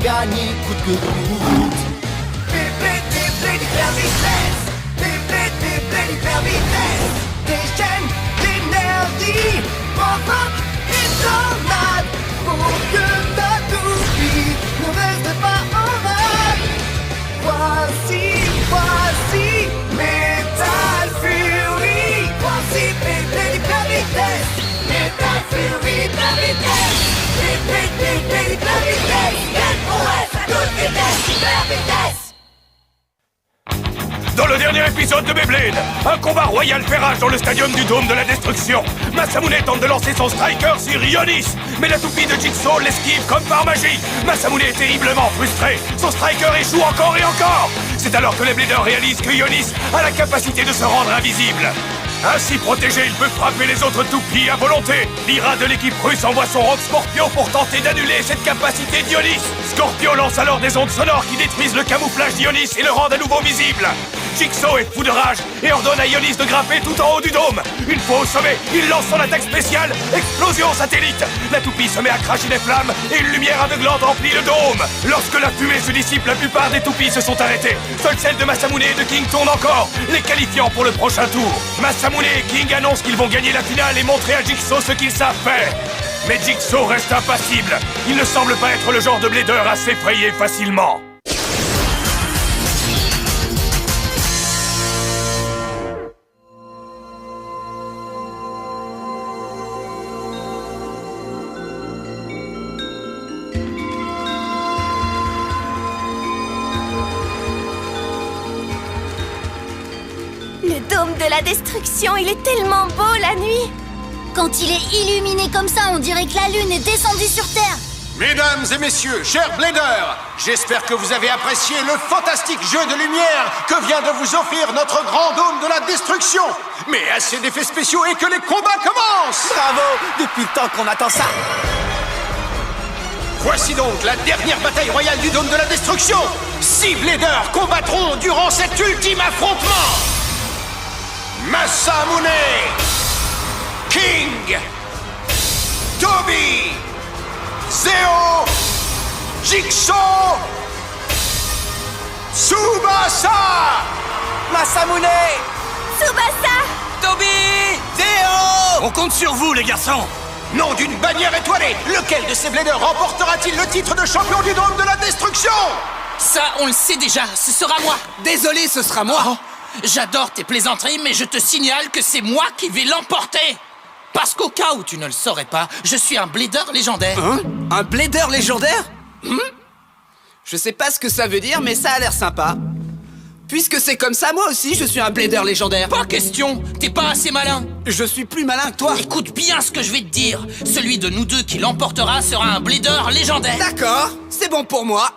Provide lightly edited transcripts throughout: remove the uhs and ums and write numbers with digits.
gagner coûte que coûte. Triplé d'hyper vitesse, d'hyper vitesse. Des chaînes d'énergie, provoque une tornade pour que ta toupie ne reste pas en rade. Voici Metal Fury. Voici triplé d'hyper vitesse, Metal Fury d'hyper vitesse. Triplé d'hyper vitesse, SOS à toute vitesse, hyper vitesse. Dans le dernier épisode de Beyblade, un combat royal fait rage dans le stadium du Dôme de la Destruction. Masamune tente de lancer son striker sur Ionis, mais la toupie de Jigsaw l'esquive comme par magie. Masamune est terriblement frustré, son striker échoue encore et encore. C'est alors que les Bladers réalisent que Ionis a la capacité de se rendre invisible. Ainsi protégé, il peut frapper les autres toupies à volonté. L'IRA de l'équipe russe envoie son Rock Scorpio pour tenter d'annuler cette capacité d'Ionis. Scorpio lance alors des ondes sonores qui détruisent le camouflage d'Ionis et le rendent à nouveau visible. Jigsaw est fou de rage et ordonne à Ionis de grimper tout en haut du dôme. Une fois au sommet, il lance son attaque spéciale, explosion satellite. La toupie se met à cracher des flammes et une lumière aveuglante remplit le dôme. Lorsque la fumée se dissipe, la plupart des toupies se sont arrêtées. Seule celle de Masamune et de King tourne encore, les qualifiant pour le prochain tour. Masamune et King annoncent qu'ils vont gagner la finale et montrer à Jigsaw ce qu'ils savent faire. Mais Jigsaw reste impassible. Il ne semble pas être le genre de blader à s'effrayer facilement. Le dôme de la destruction, il est tellement beau la nuit. Quand il est illuminé comme ça, on dirait que la lune est descendue sur Terre. Mesdames et messieurs, chers bladers, j'espère que vous avez apprécié le fantastique jeu de lumière que vient de vous offrir notre grand dôme de la destruction. Mais assez d'effets spéciaux et que les combats commencent. Bravo, depuis le temps qu'on attend ça. Voici donc la dernière bataille royale du dôme de la destruction. 6 bladers combattront durant cet ultime affrontement. Masamune, King, Toby, Zeo, Jigsaw, Tsubasa, Masamune, Tsubasa, Toby, Zeo. On compte sur vous, les garçons. nom d'une bannière étoilée. Lequel de ces bladers remportera-t-il le titre de champion du dôme de la destruction? Ça, on le sait déjà, ce sera moi. Désolé, ce sera moi. J'adore tes plaisanteries, mais je te signale que c'est moi qui vais l'emporter. Parce qu'au cas où tu ne le saurais pas, je suis un blader légendaire. Hein? Un blader légendaire? Je sais pas ce que ça veut dire, mais ça a l'air sympa. Puisque c'est comme ça, moi aussi, je suis un blader légendaire. Pas question, t'es pas assez malin. Je suis plus malin que toi. Écoute bien ce que je vais te dire. Celui de nous deux qui l'emportera sera un blader légendaire. D'accord, c'est bon pour moi.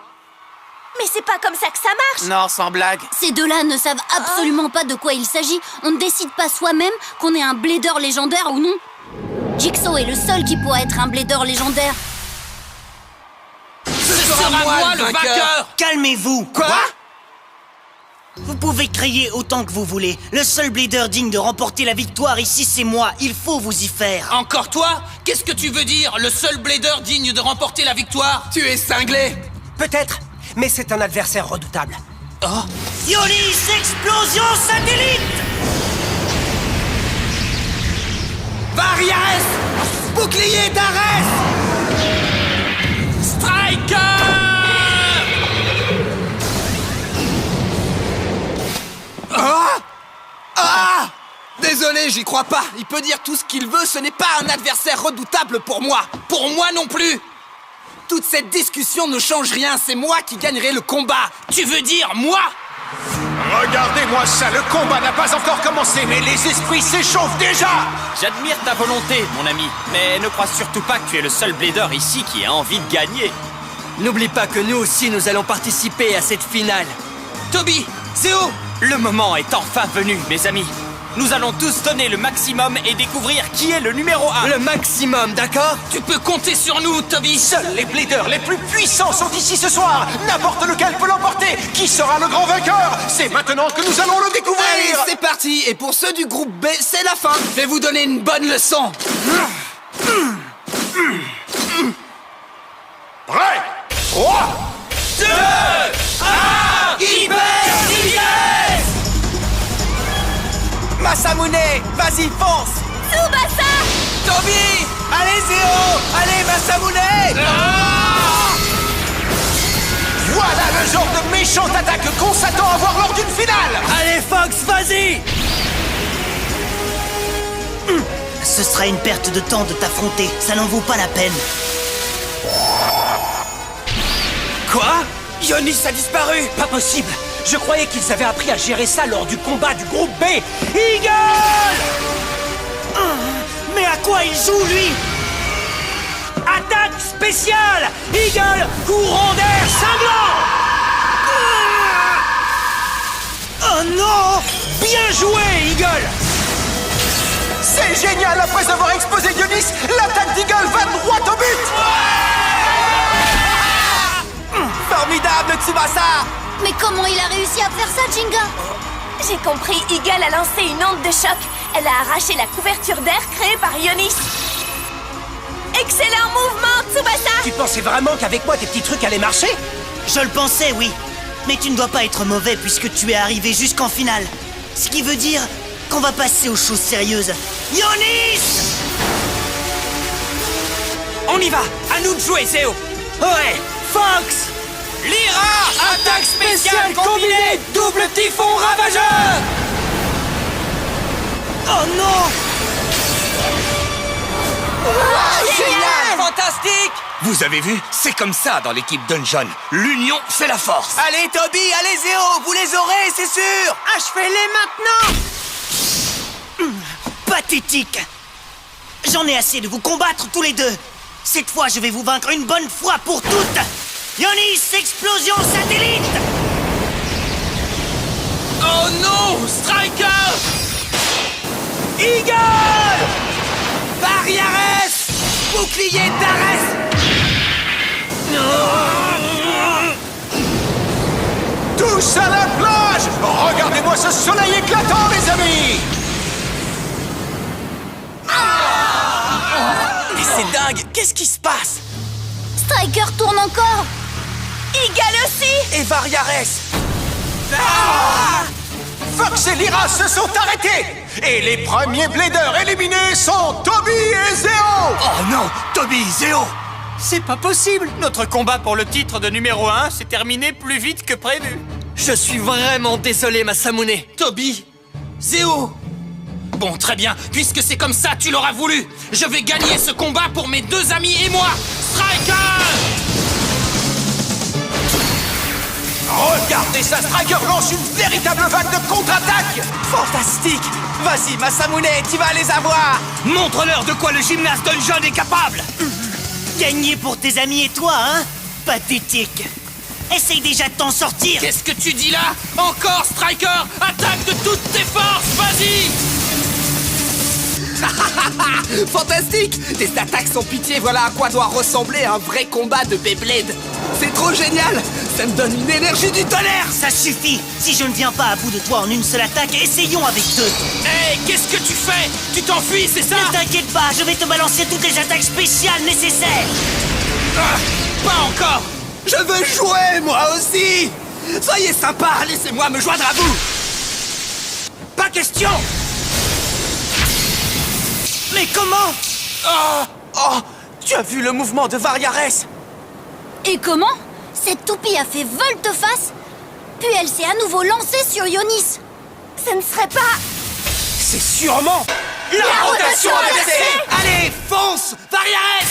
mais c'est pas comme ça que ça marche. Non, sans blague. Ces deux-là ne savent absolument pas de quoi il s'agit. On ne décide pas soi-même qu'on est un blader légendaire ou non. Jigsaw est le seul qui pourra être un blader légendaire. Ce sera moi le vainqueur. Calmez-vous. Quoi? Vous pouvez crier autant que vous voulez. Le seul blader digne de remporter la victoire ici, c'est moi. Il faut vous y faire. Encore toi? Qu'est-ce que tu veux dire? Le seul blader digne de remporter la victoire? Tu es cinglé. Peut-être, mais c'est un adversaire redoutable. Oh. Ionis, explosion satellite! Variares! Bouclier d'Arès! Striker! Désolé, j'y crois pas. Il peut dire tout ce qu'il veut, ce n'est pas un adversaire redoutable pour moi. Pour moi non plus. Toute cette discussion ne change rien, c'est moi qui gagnerai le combat. Tu veux dire moi? Regardez-moi ça, le combat n'a pas encore commencé, mais les esprits s'échauffent déjà. J'admire ta volonté, mon ami, mais ne crois surtout pas que tu es le seul blader ici qui a envie de gagner. N'oublie pas que nous aussi, nous allons participer à cette finale. Toby, Zéo, Le moment est enfin venu, mes amis. Nous allons tous donner le maximum et découvrir qui est le numéro 1. Le maximum, d'accord? tu peux compter sur nous, Toby. Seuls les bladers les plus puissants sont ici ce soir. N'importe lequel peut l'emporter. Qui sera le grand vainqueur? C'est maintenant que nous allons le découvrir. Allez, c'est parti. Et pour ceux du groupe B, c'est la fin. Je vais vous donner une bonne leçon. Prêt? 3, Masamune, vas-y, fonce! Tsubasa! Toby! Allez, Zéo! Allez, Masamune! Voilà le genre de méchante attaque qu'on s'attend à voir lors d'une finale. Allez, Fox, vas-y! Ce sera une perte de temps de t'affronter, ça n'en vaut pas la peine. Quoi? Ionis a disparu! Pas possible! Je croyais qu'ils avaient appris à gérer ça lors du combat du groupe B. Eagle! Mais à quoi il joue, lui? Attaque spéciale! Eagle, courant d'air cinglant! Oh non! Bien joué, Eagle! C'est génial, après avoir exposé Ionis, l'attaque d'Eagle va droit au but. Formidable, Tsubasa! Mais comment il a réussi à faire ça, Jinga? J'ai compris, Eagle a lancé une onde de choc. Elle a arraché la couverture d'air créée par Ionis. Excellent mouvement, Tsubasa! Tu pensais vraiment qu'avec moi tes petits trucs allaient marcher? Je le pensais, oui. Mais tu ne dois pas être mauvais puisque tu es arrivé jusqu'en finale. Ce qui veut dire qu'on va passer aux choses sérieuses. Ionis! On y va! À nous de jouer, Zéo! Ouais! Fox! Lyra! Attaque spéciale combinée! Double typhon ravageur! Oh non! Génial! Fantastique! Vous avez vu? C'est comme ça dans l'équipe Dungeon. L'union fait la force. Allez, Toby! Allez, Zéo! Vous les aurez, c'est sûr! Achevez-les maintenant! Pathétique! J'en ai assez de vous combattre tous les deux. Cette fois, je vais vous vaincre une bonne fois pour toutes. Ionis, explosion satellite! Oh non! Striker! Eagle! Barrières! Bouclier d'Arès! Tous à la plage. Regardez-moi ce soleil éclatant, les amis. Mais c'est dingue! Qu'est-ce qui se passe? Striker tourne encore! Eagle aussi! Et Variares! Fox et Lyra se sont arrêtés. Et les premiers bladers éliminés sont Toby et Zéo. Oh non! Toby, Zéo! C'est pas possible! Notre combat pour le titre de numéro 1 s'est terminé plus vite que prévu. Je suis vraiment désolé, Masamune. Toby! Zéo! Bon, très bien. Puisque c'est comme ça, tu l'auras voulu. Je vais gagner ce combat pour mes deux amis et moi. Striker! Regardez ça, Striker lance une véritable vague de contre-attaque. Fantastique! Vas-y, Masamune, tu vas les avoir! Montre-leur de quoi le gymnase Dungeon est capable! Gagner pour tes amis et toi, hein? Pathétique! Essaye déjà de t'en sortir! Qu'est-ce que tu dis là? Encore, Striker! Attaque de toutes tes forces! Vas-y! Fantastique! Tes attaques sans pitié, voilà à quoi doit ressembler un vrai combat de Beyblade! C'est trop génial! Ça me donne une énergie du tonnerre! Ça suffit! Si je ne viens pas à bout de toi en une seule attaque, essayons avec deux! Hey, qu'est-ce que tu fais? Tu t'enfuis, c'est ça? Ne t'inquiète pas, je vais te balancer toutes les attaques spéciales nécessaires! Pas encore! Je veux jouer, moi aussi! Soyez sympa, laissez-moi me joindre à vous! Pas question! Mais comment? Oh! Tu as vu le mouvement de Variares? Et comment? Cette toupie a fait volte-face, puis elle s'est à nouveau lancée sur Ionis. Ce ne serait pas... C'est sûrement... La rotation inversée! Allez, fonce! Variares!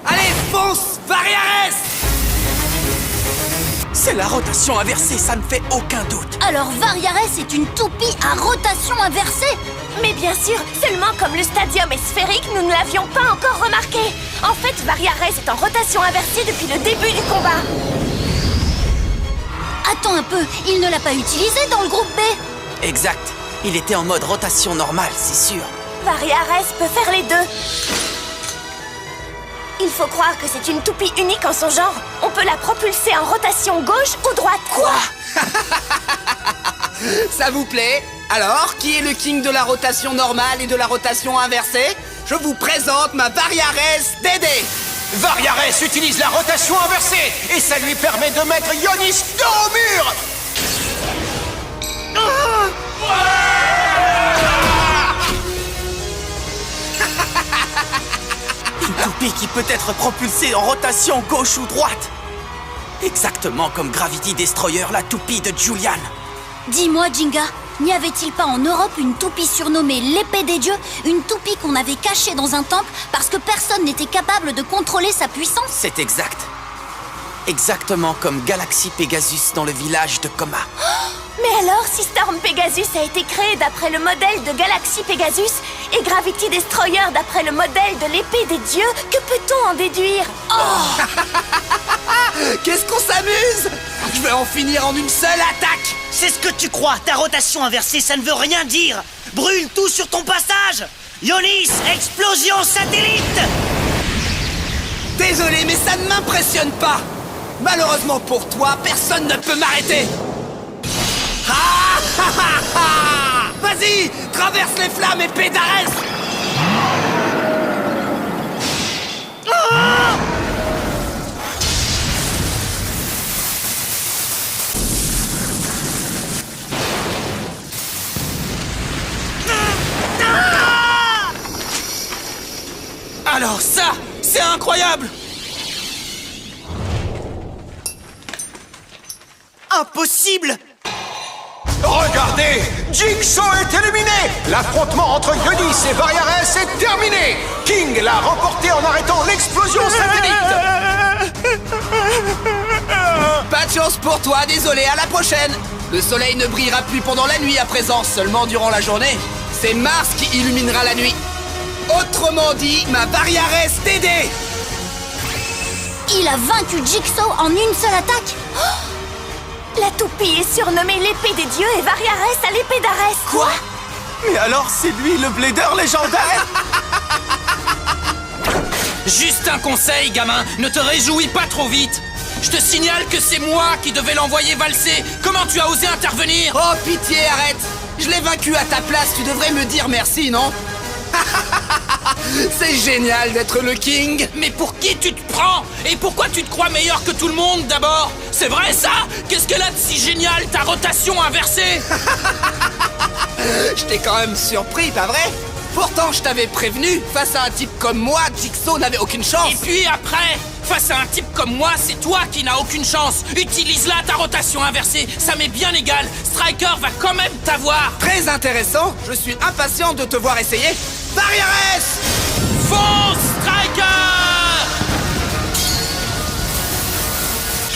Allez, fonce! Variares! C'est la rotation inversée, ça ne fait aucun doute. Alors Variares est une toupie à rotation inversée? Mais bien sûr, seulement comme le stadium est sphérique, nous ne l'avions pas encore remarqué. En fait, Variares est en rotation inversée depuis le début du combat. Attends un peu, il ne l'a pas utilisé dans le groupe B? Exact. Il était en mode rotation normale, c'est sûr. Variares peut faire les deux. Il faut croire que c'est une toupie unique en son genre. On peut la propulser en rotation gauche ou droite. Quoi? Ça vous plaît? Alors, qui est le king de la rotation normale et de la rotation inversée? Je vous présente ma Variares Dédé. Variares utilise la rotation inversée et ça lui permet de mettre Ionis dos au mur. Une toupie qui peut être propulsée en rotation gauche ou droite. Exactement comme Gravity Destroyer, la toupie de Julian. Dis-moi, Jinga, n'y avait-il pas en Europe une toupie surnommée l'épée des dieux? Une toupie qu'on avait cachée dans un temple parce que personne n'était capable de contrôler sa puissance? C'est exact. Exactement comme Galaxy Pegasus dans le village de Coma. Mais alors, si Storm Pegasus a été créé d'après le modèle de Galaxy Pegasus et Gravity Destroyer d'après le modèle de l'épée des dieux, que peut-on en déduire? Oh! Qu'est-ce qu'on s'amuse? Je vais en finir en une seule attaque. C'est ce que tu crois, ta rotation inversée, ça ne veut rien dire. Brûle tout sur ton passage. Ionis, explosion satellite. Désolé, mais ça ne m'impressionne pas. Malheureusement pour toi, personne ne peut m'arrêter. Ah, ah, ah, ah. Vas-y, traverse les flammes et Pédarès. Ah. Alors ça, c'est incroyable! Impossible! Regardez, Jigsaw est éliminé. L'affrontement entre Ionis et Variares est terminé. King l'a remporté en arrêtant l'explosion satellite. Pas de chance pour toi, désolé, à la prochaine. Le soleil ne brillera plus pendant la nuit à présent, seulement durant la journée. C'est Mars qui illuminera la nuit. Autrement dit, ma Variares TD. Il a vaincu Jigsaw en une seule attaque. La toupie est surnommée l'épée des dieux et Variares à l'épée d'Arès. Quoi? Mais alors c'est lui le blader légendaire? Juste un conseil, gamin, ne te réjouis pas trop vite. Je te signale que c'est moi qui devais l'envoyer valser. Comment tu as osé intervenir? Oh pitié, arrête. Je l'ai vaincu à ta place, tu devrais me dire merci, non? C'est génial d'être le king. Mais pour qui tu te prends? Et pourquoi tu te crois meilleur que tout le monde d'abord? C'est vrai ça? Qu'est-ce qu'elle a de si génial, ta rotation inversée? Je t'ai quand même surpris, pas vrai? Pourtant, je t'avais prévenu, face à un type comme moi, Jigsaw n'avait aucune chance. Et puis après, face à un type comme moi, c'est toi qui n'as aucune chance. Utilise-la, ta rotation inversée, ça m'est bien égal. Striker va quand même t'avoir. Très intéressant, je suis impatient de te voir essayer. Variares! Fonce, Striker!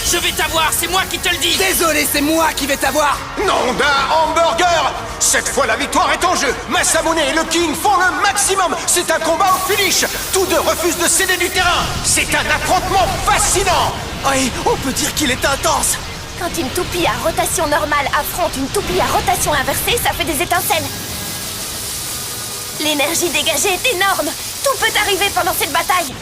Je vais t'avoir, c'est moi qui te le dis. Désolé, c'est moi qui vais t'avoir. Nom d'un hamburger. Cette fois, la victoire est en jeu. Masamune et le King font le maximum. C'est un combat au finish. Tous deux refusent de céder du terrain. C'est un affrontement fascinant. Oui, on peut dire qu'il est intense. Quand une toupie à rotation normale affronte une toupie à rotation inversée, ça fait des étincelles. L'énergie dégagée est énorme. Tout peut arriver pendant cette bataille.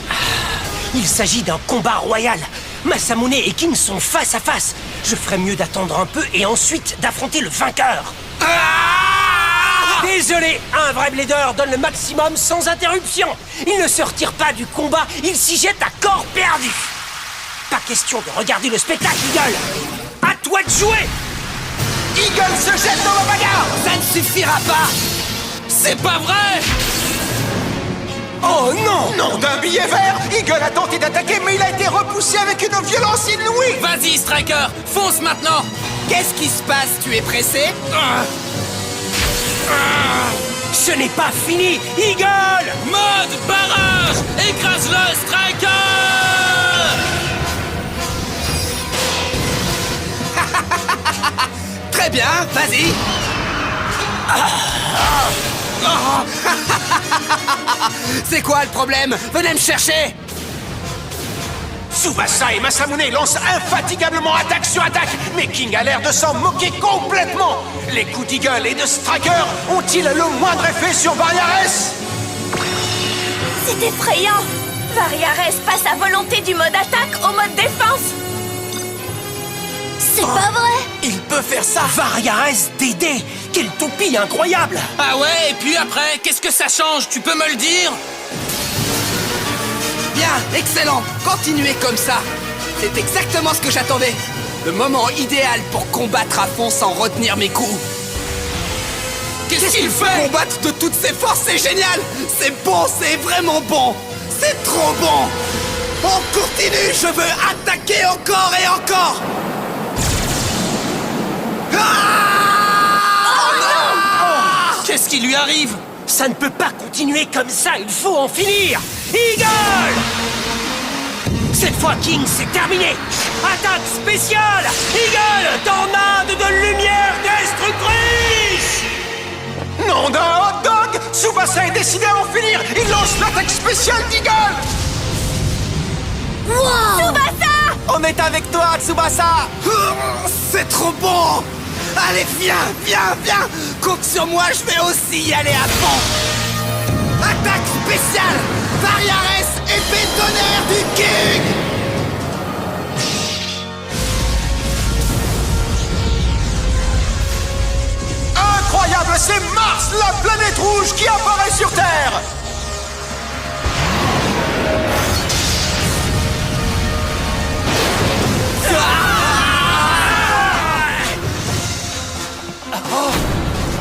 Il s'agit d'un combat royal. Masamune et King sont face à face. Je ferais mieux d'attendre un peu et ensuite d'affronter le vainqueur. Désolé, un vrai blader donne le maximum sans interruption. Il ne se retire pas du combat, il s'y jette à corps perdu. Pas question de regarder le spectacle, Eagle. À toi de jouer. Eagle se jette dans la bagarre. Ça ne suffira pas. C'est pas vrai. Oh non! Nom d'un billet vert! Eagle a tenté d'attaquer, mais il a été repoussé avec une violence inouïe! Vas-y, Striker, fonce maintenant. Qu'est-ce qui se passe? Tu es pressé? Ce n'est pas fini, Eagle. Mode barrage. Écrase-le, Striker. Très bien, vas-y. C'est quoi le problème? Venez me chercher. Tsubasa et Masamune lancent infatigablement attaque sur attaque, mais King a l'air de s'en moquer complètement. Les coups d'Eagle et de Striker ont-ils le moindre effet sur Variares? C'est effrayant. Variares passe à volonté du mode attaque au mode défense. C'est pas vrai. Il peut faire ça. Variares DD. Quelle toupie incroyable. Ah ouais, et puis après, qu'est-ce que ça change? Tu peux me le dire? Bien, excellent. Continuez comme ça. C'est exactement ce que j'attendais. Le moment idéal pour combattre à fond sans retenir mes coups. Qu'est-ce qu'il fait? Combattre de toutes ses forces, c'est génial. C'est bon, c'est vraiment bon. C'est trop bon. On continue, je veux attaquer encore et encore. Qu'est-ce qui lui arrive? Ça ne peut pas continuer comme ça, il faut en finir. Eagle! Cette fois, King, c'est terminé. Attaque spéciale! Eagle, tornade de lumière destructrice! Nom d'un hot dog! Tsubasa est décidé à en finir! Il lance l'attaque spéciale d'Eagle! Tsubasa! On est avec toi, Tsubasa. C'est trop bon. Allez, viens, viens, viens. Compte sur moi, je vais aussi y aller à fond. Attaque spéciale! Variares, épée tonnerre du King! Incroyable, c'est Mars, la planète rouge qui apparaît sur Terre!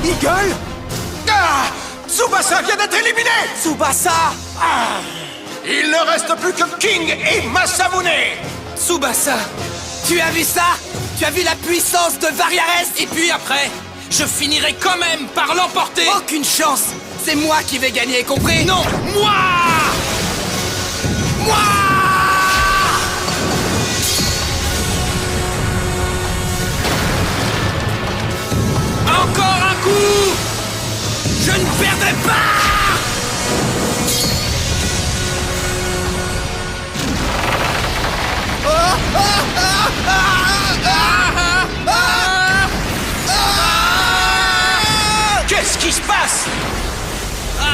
Eagle? Tsubasa vient d'être éliminé! Tsubasa! Il ne reste plus que King et Masamune! Tsubasa! Tu as vu ça? Tu as vu la puissance de Variares? Et puis après, je finirai quand même par l'emporter. Aucune chance! C'est moi qui vais gagner, compris? Non, moi! Moi! Encore un coup! Je ne perdrai pas! Qu'est-ce qui se passe? Oh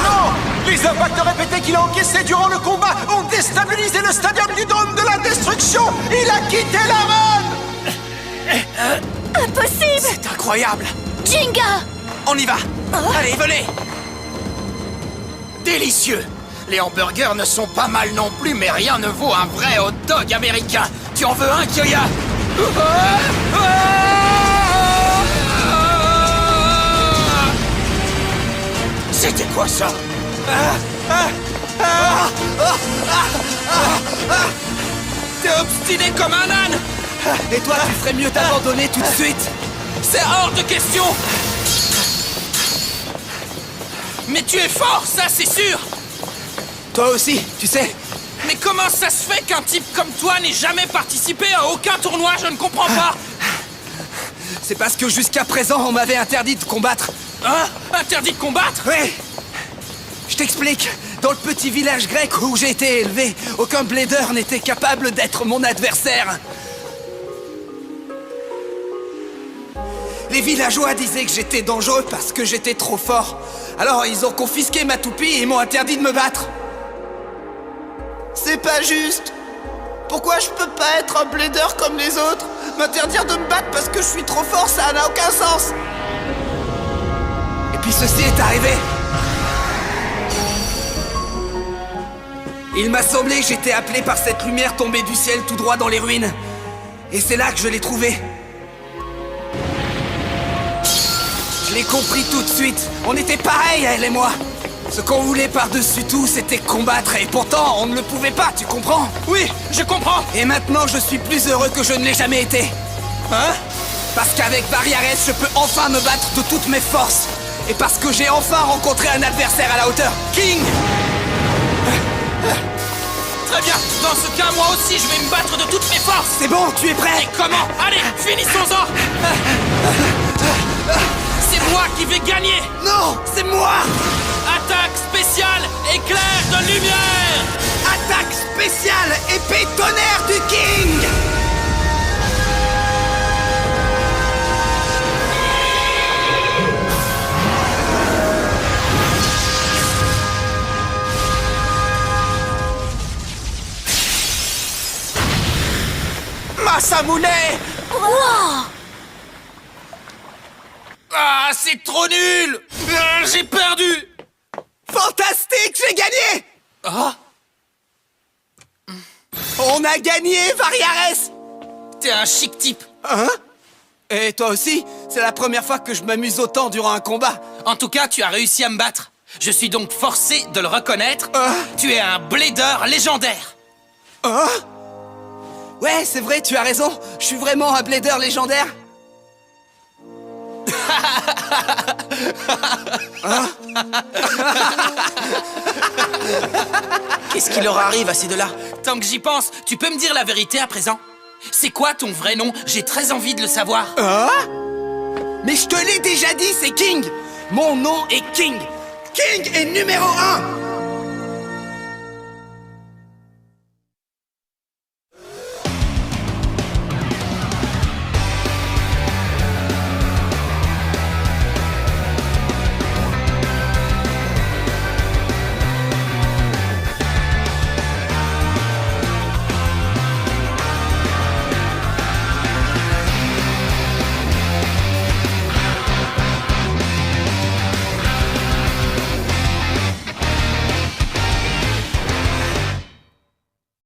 non! Les impacts répétés qu'il a encaissés durant le combat ont déstabilisé le stadium du Dôme de la Destruction! Il a quitté la run! Impossible! C'est incroyable! Jinga! On y va! Allez, venez! Délicieux! Les hamburgers ne sont pas mal non plus, mais rien ne vaut un vrai hot dog américain. Tu en veux un, Kyoya? C'était quoi ça? T'es obstiné comme un âne! Et toi, tu ferais mieux d'abandonner tout de suite! C'est hors de question! Mais tu es fort, ça c'est sûr! Toi aussi, tu sais! Mais comment ça se fait qu'un type comme toi n'ait jamais participé à aucun tournoi? Je ne comprends pas! C'est parce que jusqu'à présent, on m'avait interdit de combattre! Hein? Interdit de combattre? Oui! Je t'explique. Dans le petit village grec où j'ai été élevé, aucun blader n'était capable d'être mon adversaire. Les villageois disaient que j'étais dangereux parce que j'étais trop fort. Alors ils ont confisqué ma toupie et m'ont interdit de me battre. C'est pas juste. Pourquoi je peux pas être un blader comme les autres? M'interdire de me battre parce que je suis trop fort, ça n'a aucun sens. Et puis ceci est arrivé. Il m'a semblé que j'étais appelé par cette lumière tombée du ciel tout droit dans les ruines. Et c'est là que je l'ai trouvée. Je l'ai compris tout de suite. On était pareils, elle et moi. Ce qu'on voulait par-dessus tout, c'était combattre. Et pourtant, on ne le pouvait pas, tu comprends? Oui, je comprends. Et maintenant, je suis plus heureux que je ne l'ai jamais été. Hein? Parce qu'avec Variares, je peux enfin me battre de toutes mes forces. Et parce que j'ai enfin rencontré un adversaire à la hauteur. King! Très bien. Dans ce cas, moi aussi, je vais me battre de toutes mes forces. C'est bon, tu es prêt? Et comment? Allez, finissons-en. C'est moi qui vais gagner. Non, c'est moi! Attaque spéciale, éclair de lumière. Attaque spéciale, épée tonnerre du King! Masamune! Wow! Ah, c'est trop nul! J'ai perdu! Fantastique, j'ai gagné! Oh, On a gagné, Variares! t'es un chic type. Hein? Et toi aussi? C'est la première fois que je m'amuse autant durant un combat. En tout cas, tu as réussi à me battre. Je suis donc forcé de le reconnaître. Tu es un blader légendaire. Hein? Ouais, c'est vrai, tu as raison. Je suis vraiment un blader légendaire. Qu'est-ce qui leur arrive à ces deux-là? Tant que j'y pense, tu peux me dire la vérité à présent? C'est quoi ton vrai nom? J'ai très envie de le savoir. Mais je te l'ai déjà dit, c'est King. Mon nom est King. King est numéro 1.